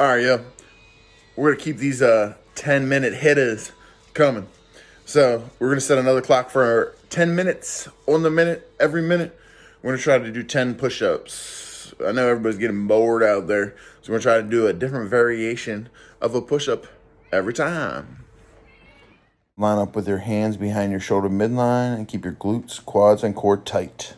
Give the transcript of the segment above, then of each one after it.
All right, yeah. We're gonna keep these 10-minute hitters coming. So we're gonna set another clock for 10 minutes on the minute, every minute. We're gonna try to do 10 push-ups. I know everybody's getting bored out there, so we're gonna try to do a different variation of a push-up every time. Line up with your hands behind your shoulder midline and keep your glutes, quads, and core tight.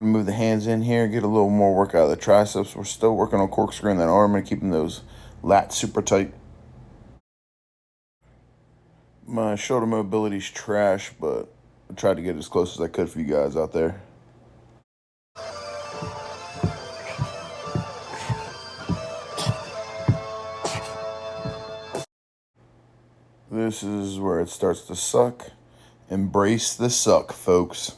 Move the hands in here, get a little more work out of the triceps. We're still working on corkscrewing that arm and keeping those lats super tight. My shoulder mobility's trash, but I tried to get as close as I could for you guys out there. This is where it starts to suck. Embrace the suck, folks.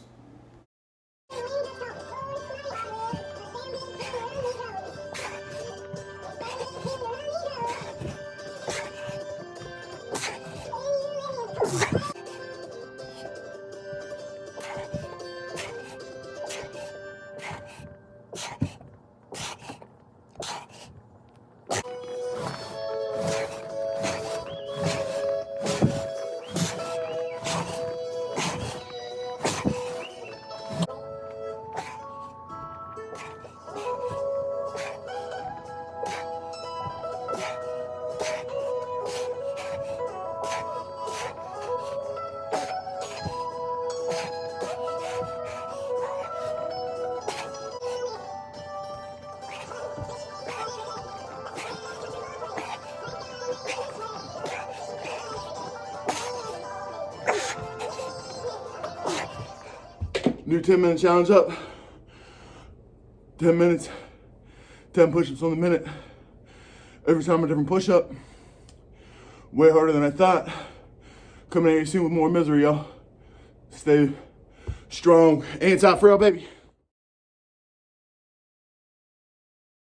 New 10-minute challenge up. 10 minutes, 10 push-ups on the minute. Every time a different push-up. Way harder than I thought. Coming at you soon with more misery, y'all. Stay strong. Ain't top Frail, baby.